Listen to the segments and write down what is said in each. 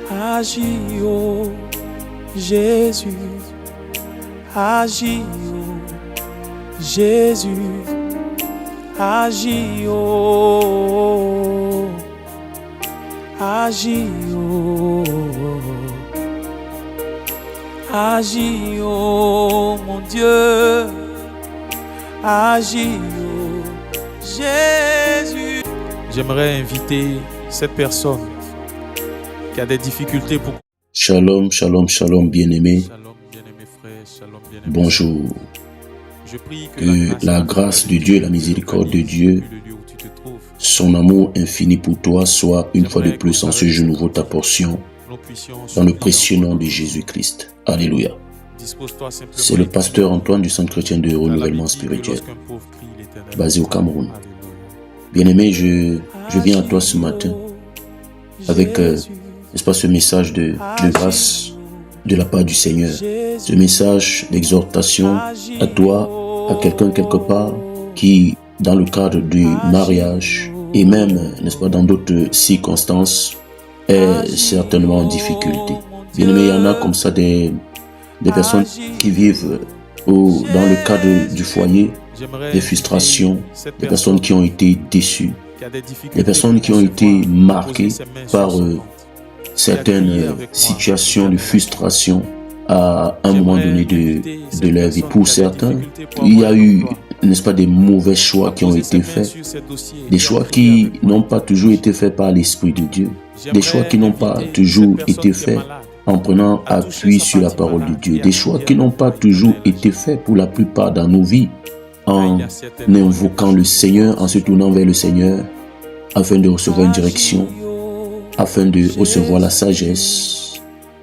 Agis, oh Jésus, agis, oh Jésus, agis, oh, agis, oh, agis, oh mon Dieu, agis, oh Jésus. J'aimerais inviter cette personne qui a des difficultés pour... Shalom, shalom, shalom, bien-aimé. Shalom, bien-aimé frère, shalom, bien-aimé. Bonjour. Je prie Que la grâce de Dieu, la miséricorde de Dieu, son amour infini pour toi soit une fois de plus en ce jour nouveau ta portion, dans le précieux nom de Jésus-Christ. Alléluia. C'est le pasteur Antoine du Centre chrétien de renouvellement spirituel, basé au Cameroun. Bien-aimé, je viens à toi ce matin avec, n'est-ce pas, ce message de grâce de la part du Seigneur, ce message d'exhortation à toi, à quelqu'un quelque part qui, dans le cadre du mariage et même, n'est-ce pas, dans d'autres circonstances, est certainement en difficulté. Bien aimé, il y en a comme ça des personnes qui vivent dans le cadre du foyer, des frustrations, des personnes qui ont été déçues, des personnes qui ont été marquées par certaines situations de frustration à un moment donné de leur vie. Pour certains, il y a eu, n'est-ce pas, des mauvais choix qui ont été faits, des choix qui n'ont pas toujours été faits par l'Esprit de Dieu, des choix qui n'ont pas toujours été faits en prenant appui sur la parole de Dieu, des choix qui n'ont pas toujours été faits pour la plupart dans nos vies, en invoquant le Seigneur, en se tournant vers le Seigneur, afin de recevoir une direction, afin de recevoir la sagesse,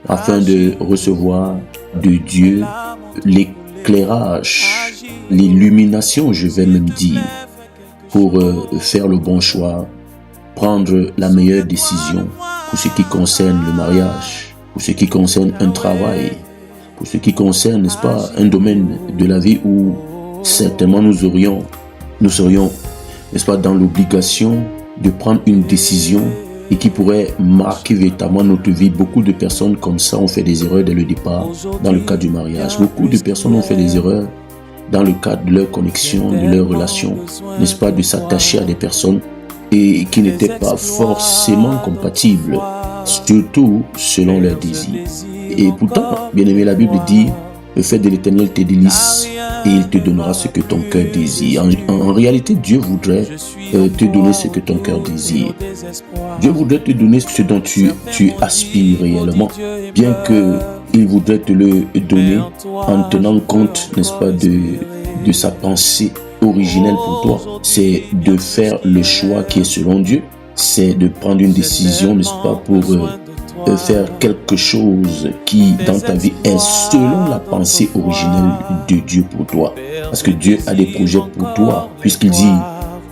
afin de recevoir de Dieu l'éclairage, l'illumination, je vais même dire, pour faire le bon choix, prendre la meilleure décision pour ce qui concerne le mariage, pour ce qui concerne un travail, pour ce qui concerne, n'est-ce pas, un domaine de la vie où certainement nous serions, n'est-ce pas, dans l'obligation de prendre une décision et qui pourrait marquer véritablement notre vie. Beaucoup de personnes comme ça ont fait des erreurs dès le départ dans le cadre du mariage. Beaucoup de personnes ont fait des erreurs dans le cadre de leur connexion, de leur relation, n'est-ce pas, de s'attacher à des personnes et qui n'étaient pas forcément compatibles, surtout selon leurs désirs. Et pourtant, bien aimé, la Bible dit: le fait de l'Éternel te délice et il te donnera ce que ton cœur désire. En réalité, Dieu voudrait te donner ce que ton cœur désire. Dieu voudrait te donner ce dont tu aspires réellement, bien qu'il voudrait te le donner en tenant compte, n'est-ce pas, de sa pensée originelle pour toi. C'est de faire le choix qui est selon Dieu. C'est de prendre une décision, n'est-ce pas, pour faire quelque chose qui, dans ta vie, est selon la pensée originelle de Dieu pour toi. Parce que Dieu a des projets pour toi, puisqu'il dit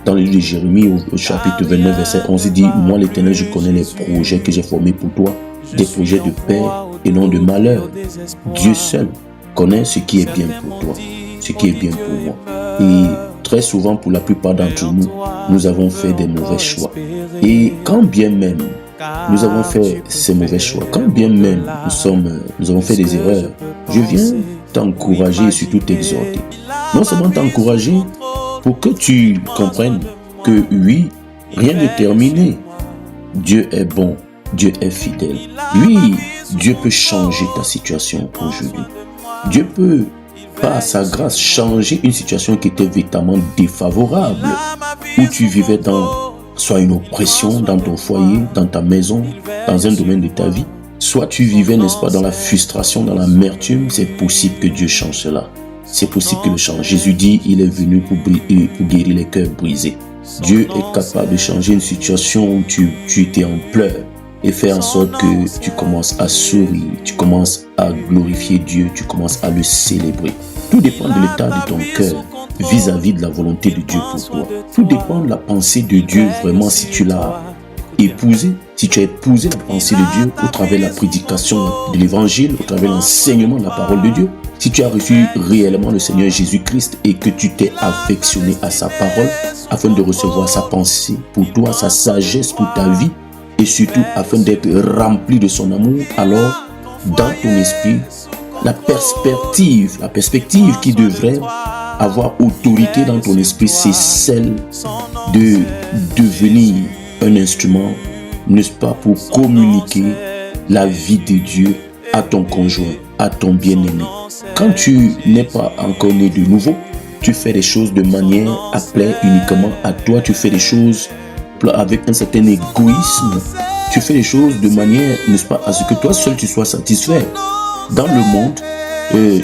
dans le livre de Jérémie, au chapitre 29, verset 11, il dit: moi, l'Éternel, je connais les projets que j'ai formés pour toi, des projets de paix et non de malheur. Dieu seul connaît ce qui est bien pour toi, ce qui est bien pour moi. Et très souvent, pour la plupart d'entre nous, nous avons fait des mauvais choix. Et quand bien même nous avons fait ces mauvais choix, quand bien même nous avons fait des erreurs, je viens t'encourager et surtout t'exhorter. Non seulement t'encourager pour que tu comprennes que oui, rien n'est terminé. Dieu est bon, Dieu est fidèle. Oui, Dieu peut changer ta situation aujourd'hui. Dieu peut, par sa grâce, changer une situation qui était véritablement défavorable, où tu vivais dans soit une oppression dans ton foyer, dans ta maison, dans un domaine de ta vie. Soit tu vivais, n'est-ce pas, dans la frustration, dans l'amertume. C'est possible que Dieu change cela. C'est possible qu'il le change. Jésus dit: il est venu pour guérir les cœurs brisés. Dieu est capable de changer une situation où tu étais en pleurs et faire en sorte que tu commences à sourire, tu commences à glorifier Dieu, tu commences à le célébrer. Tout dépend de l'état de ton cœur vis-à-vis de la volonté de Dieu pour toi. Tout dépend de la pensée de Dieu vraiment, si tu l'as épousé, si tu as épousé la pensée de Dieu au travers de la prédication de l'évangile, au travers de l'enseignement de la parole de Dieu. Si tu as reçu réellement le Seigneur Jésus-Christ et que tu t'es affectionné à sa parole afin de recevoir sa pensée pour toi, sa sagesse pour ta vie, et surtout afin d'être rempli de son amour, alors dans ton esprit, la perspective qui devrait avoir autorité dans ton esprit, c'est celle de devenir un instrument, n'est-ce pas, pour communiquer la vie de Dieu à ton conjoint, à ton bien-aimé. Quand tu n'es pas encore né de nouveau, tu fais des choses de manière à plaire uniquement à toi, tu fais des choses avec un certain égoïsme, tu fais les choses de manière, n'est-ce pas, à ce que toi seul tu sois satisfait. Dans le monde,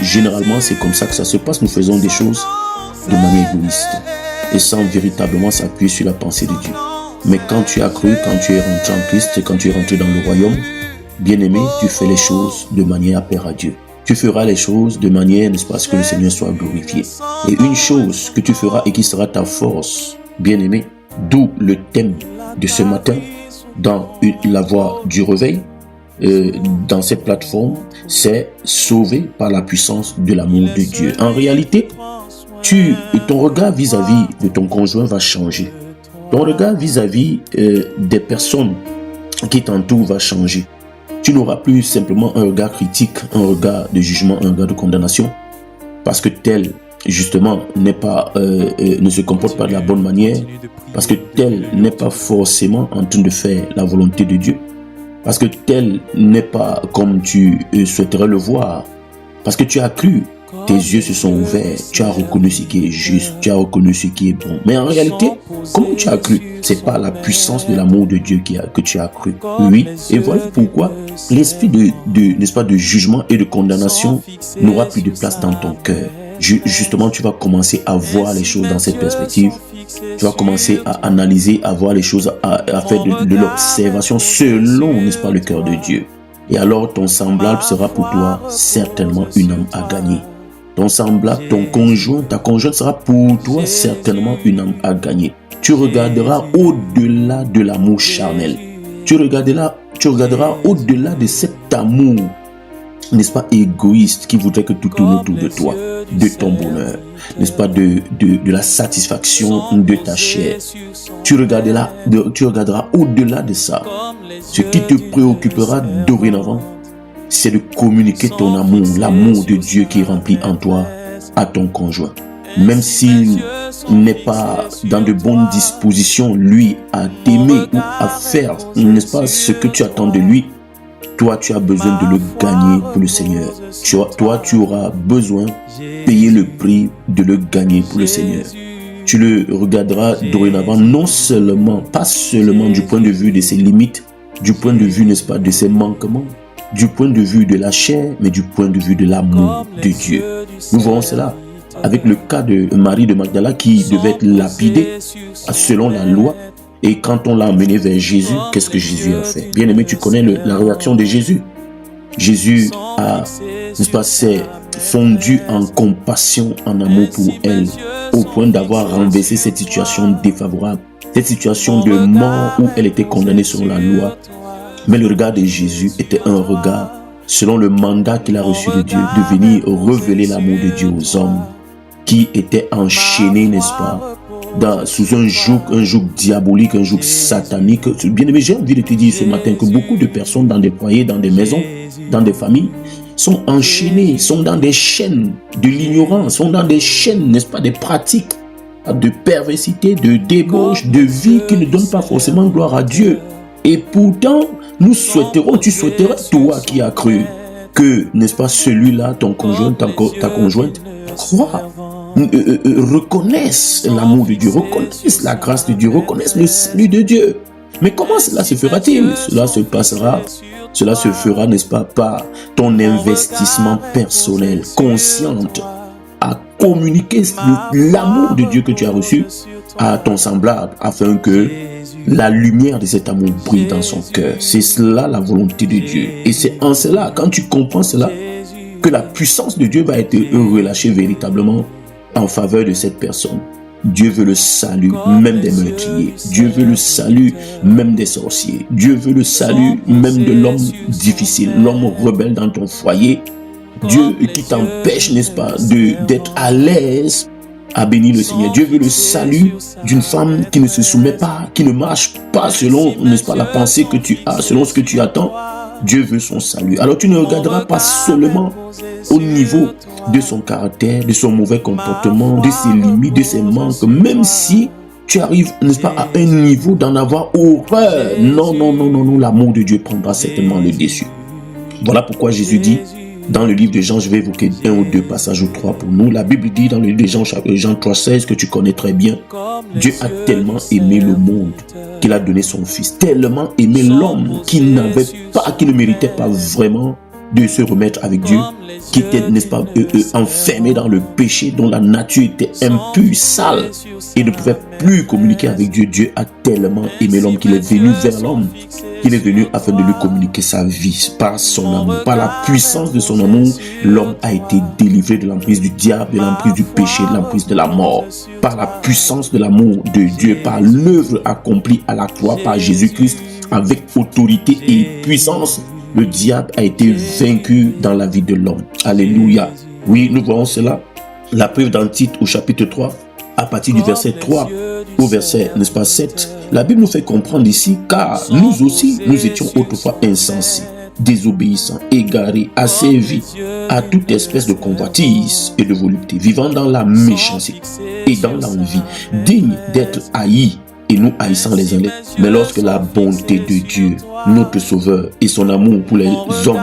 généralement c'est comme ça que ça se passe, nous faisons des choses de manière égoïste et sans véritablement s'appuyer sur la pensée de Dieu. Mais quand tu as cru, quand tu es rentré en Christ et quand tu es rentré dans le royaume, bien-aimé, tu fais les choses de manière à plaire à Dieu. Tu feras les choses de manière, n'est-ce pas, à ce que le Seigneur soit glorifié. Et une chose que tu feras et qui sera ta force, bien-aimé, d'où le thème de ce matin dans la voie du réveil, dans cette plateforme, c'est sauvé par la puissance de l'amour de Dieu. En réalité, ton regard vis-à-vis de ton conjoint va changer. Ton regard vis-à-vis des personnes qui t'entourent va changer. Tu n'auras plus simplement un regard critique, un regard de jugement, un regard de condamnation, parce que tel, justement, ne se comporte pas de la bonne manière, parce que tel n'est pas forcément en train de faire la volonté de Dieu, parce que tel n'est pas comme tu souhaiterais le voir, parce que tu as cru, tes yeux se sont ouverts, tu as reconnu ce qui est juste, tu as reconnu ce qui est bon. Mais en réalité, comment tu as cru? C'est pas la puissance de l'amour de Dieu que tu as cru. Oui, et voilà pourquoi l'esprit n'est-ce pas, de jugement et de condamnation n'aura plus de place dans ton cœur. Justement, tu vas commencer à voir les choses dans cette perspective. Tu vas commencer à analyser, à voir les choses, à faire de l'observation selon, n'est-ce pas, le cœur de Dieu. Et alors, ton semblable sera pour toi certainement une âme à gagner. Ton semblable, ton conjoint, ta conjointe sera pour toi certainement une âme à gagner. Tu regarderas au-delà de l'amour charnel. Tu regarderas au-delà de cet amour, n'est-ce pas, égoïste qui voudrait que tout tourne autour de toi, de ton bonheur, n'est-ce pas, de la satisfaction de ta chair. Tu regarderas au-delà de ça. Ce qui te préoccupera dorénavant, c'est de communiquer ton amour, l'amour de Dieu qui est rempli en toi à ton conjoint. Même s'il n'est pas dans de bonnes dispositions, lui, à t'aimer ou à faire, n'est-ce pas, ce que tu attends de lui, toi, tu as besoin de le gagner pour le Seigneur. Toi, tu auras besoin de payer le prix de le gagner pour le Seigneur. Tu le regarderas dorénavant, pas seulement du point de vue de ses limites, du point de vue, n'est-ce pas, de ses manquements, du point de vue de la chair, mais du point de vue de l'amour de Dieu. Nous voyons cela avec le cas de Marie de Magdala qui devait être lapidée selon la loi. Et quand on l'a amené vers Jésus, qu'est-ce que Jésus a fait? Bien aimé, tu connais la réaction de Jésus. Jésus a, n'est-ce pas, s'est fondu en compassion, en amour pour elle, au point d'avoir renversé cette situation défavorable, cette situation de mort où elle était condamnée selon la loi. Mais le regard de Jésus était un regard selon le mandat qu'il a reçu de Dieu, de venir révéler l'amour de Dieu aux hommes qui étaient enchaînés, n'est-ce pas, sous un joug diabolique, un joug satanique. Bien aimé, j'ai envie de te dire ce matin que beaucoup de personnes dans des foyers, dans des maisons, dans des familles, sont enchaînées, sont dans des chaînes de l'ignorance, sont dans des chaînes, n'est-ce pas, des pratiques de perversité, de débauche, de vie qui ne donnent pas forcément gloire à Dieu. Et pourtant, tu souhaiterais, toi qui as cru, que, n'est-ce pas, celui-là, ton conjoint, ta conjointe, croit, reconnaissent l'amour de Dieu, reconnaissent la grâce de Dieu, reconnaissent le salut de Dieu. Mais comment cela se fera-t-il? Cela se fera, n'est-ce pas, par ton investissement personnel, consciente, à communiquer l'amour de Dieu que tu as reçu à ton semblable, afin que la lumière de cet amour brille dans son cœur. C'est cela la volonté de Dieu. Et c'est en cela, quand tu comprends cela, que la puissance de Dieu va être relâchée véritablement en faveur de cette personne. Dieu veut le salut même des meurtriers. Dieu veut le salut même des sorciers. Dieu veut le salut même de l'homme difficile, l'homme rebelle dans ton foyer. Dieu qui t'empêche, n'est-ce pas, d'être à l'aise a béni le Seigneur. Dieu veut le salut d'une femme qui ne se soumet pas, qui ne marche pas selon, n'est-ce pas, la pensée que tu as, selon ce que tu attends. Dieu veut son salut. Alors tu ne regarderas pas seulement au niveau de son caractère, de son mauvais comportement, de ses limites, de ses manques, même si tu arrives, n'est-ce pas, à un niveau d'en avoir horreur. Non, non, non, non, non, l'amour de Dieu prendra certainement le dessus. Voilà pourquoi Jésus dit, dans le livre de Jean, je vais évoquer un ou deux passages ou trois pour nous. La Bible dit dans le livre de Jean 3,16, que tu connais très bien, Dieu a tellement aimé le monde qu'il a donné son Fils, tellement aimé l'homme qui n'avait pas, qui ne méritait pas vraiment de se remettre avec Dieu, qui était, n'est-ce pas, enfermé dans le péché, dont la nature était impure, sale, et ne pouvait plus communiquer avec Dieu. Dieu a tellement aimé l'homme qu'il est venu vers l'homme, qu'il est venu afin de lui communiquer sa vie par son amour. Par la puissance de son amour, l'homme a été délivré de l'emprise du diable, de l'emprise du péché, de l'emprise de la mort. Par la puissance de l'amour de Dieu, par l'œuvre accomplie à la croix par Jésus-Christ, avec autorité et puissance, le diable a été vaincu dans la vie de l'homme. Alléluia. Oui, nous voyons cela. La preuve dans Tite au chapitre 3, à partir du verset 3 au verset, n'est-ce pas, 7. La Bible nous fait comprendre ici, car nous aussi, nous étions autrefois insensés, désobéissants, égarés, asservis à toute espèce de convoitise et de volupté, vivant dans la méchanceté et dans l'envie, dignes d'être haïs et nous haïssant les uns les autres. Mais lorsque la bonté de Dieu, notre Sauveur, et son amour pour les hommes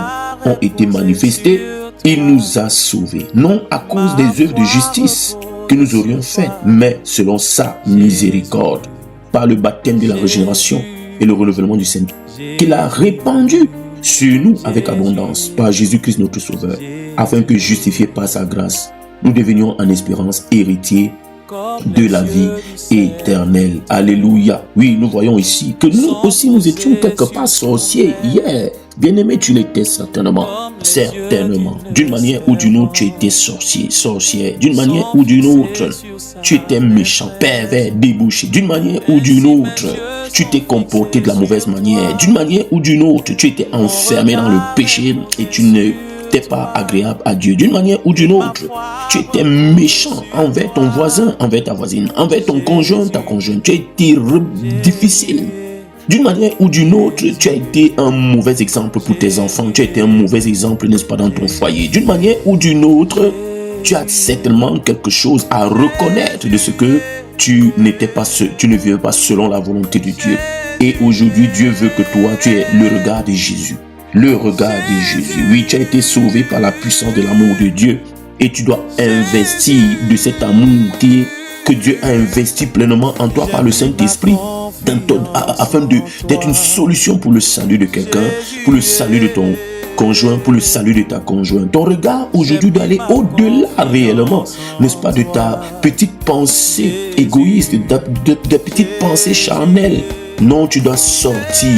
ont été manifestés, il nous a sauvés, non à cause des œuvres de justice que nous aurions faites, mais selon sa miséricorde, par le baptême de la régénération et le renouvellement du Saint-Esprit, qu'il a répandu sur nous avec abondance par Jésus-Christ notre Sauveur, afin que, justifiés par sa grâce, nous devenions en espérance héritiers de la vie éternelle. Alléluia. Oui, nous voyons ici que nous aussi, nous étions quelque part sorciers hier. Bien-aimé, tu l'étais certainement. Certainement. D'une manière ou d'une autre, tu étais sorcier, sorcière. D'une manière ou d'une autre, tu étais méchant, pervers, débouché. D'une manière ou d'une autre, tu t'es comporté de la mauvaise manière. D'une manière ou d'une autre, tu étais enfermé dans le péché et tu ne t'es pas agréable à Dieu. D'une manière ou d'une autre, tu étais méchant envers ton voisin, envers ta voisine, envers ton conjoint, ta conjointe. Tu as été difficile. D'une manière ou d'une autre, tu as été un mauvais exemple pour tes enfants. Tu as été un mauvais exemple, n'est-ce pas, dans ton foyer. D'une manière ou d'une autre, tu as certainement quelque chose à reconnaître de ce que tu n'étais pas, tu ne vivais pas selon la volonté de Dieu. Et aujourd'hui, Dieu veut que toi, tu aies le regard de Jésus. Le regard de Jésus. Oui, tu as été sauvé par la puissance de l'amour de Dieu. Et tu dois investir de cet amour que Dieu a investi pleinement en toi par le Saint-Esprit, afin d'être une solution pour le salut de quelqu'un, pour le salut de ton conjoint, pour le salut de ta conjointe. Ton regard aujourd'hui doit aller au-delà réellement, n'est-ce pas, de ta petite pensée égoïste, de petites pensées charnelles. Non, tu dois sortir,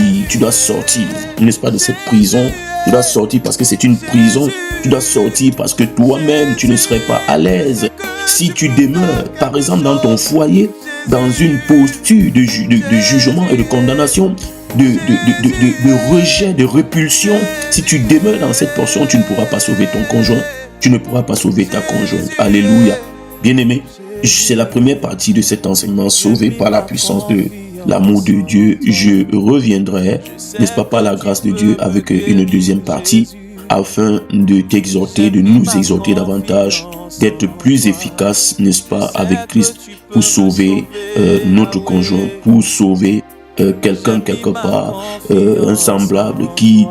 n'est-ce pas, de cette prison. Tu dois sortir parce que c'est une prison. Tu dois sortir parce que toi-même, tu ne serais pas à l'aise. Si tu demeures, par exemple, dans ton foyer, dans une posture de jugement et de condamnation, de rejet, de répulsion, si tu demeures dans cette portion, tu ne pourras pas sauver ton conjoint, tu ne pourras pas sauver ta conjointe. Alléluia. Bien-aimé, c'est la première partie de cet enseignement, sauvé par la puissance de l'amour de Dieu. Je reviendrai, n'est-ce pas, par la grâce de Dieu, avec une deuxième partie, afin de t'exhorter, de nous exhorter davantage, d'être plus efficace, n'est-ce pas, avec Christ, pour sauver notre conjoint, pour sauver quelqu'un quelque part, un semblable qui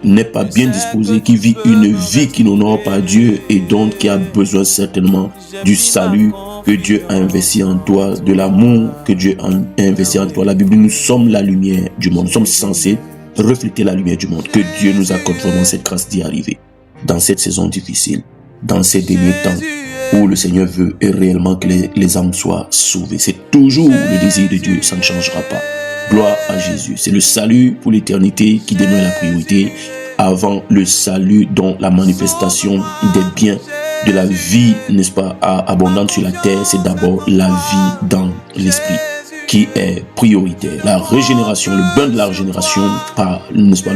n'est pas bien disposé, qui vit une vie qui n'honore pas Dieu et donc qui a besoin certainement du salut que Dieu a investi en toi, de l'amour que Dieu a investi en toi. La Bible, nous sommes la lumière du monde, nous sommes censés refléter la lumière du monde. Que Dieu nous accorde vraiment cette grâce d'y arriver dans cette saison difficile, dans ces derniers temps où le Seigneur veut réellement que les âmes soient sauvées. C'est toujours le désir de Dieu, ça ne changera pas. Gloire à Jésus. C'est le salut pour l'éternité qui demeure la priorité avant le salut dont la manifestation des biens de la vie, n'est-ce pas, abondante sur la terre. C'est d'abord la vie dans l'esprit qui est prioritaire. La régénération, le bain de la régénération par, n'est-ce pas,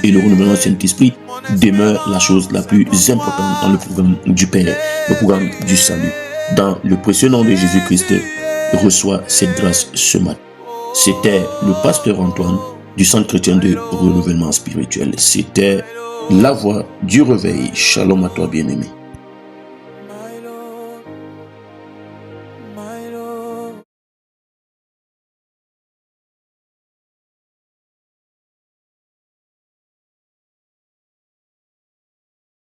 et le renouvellement du Saint-Esprit demeure la chose la plus importante dans le programme du Père, le programme du salut. Dans le précieux nom de Jésus-Christ, reçois cette grâce ce matin. C'était le pasteur Antoine du Centre chrétien de renouvellement spirituel. C'était la voix du réveil. Shalom à toi, bien-aimé.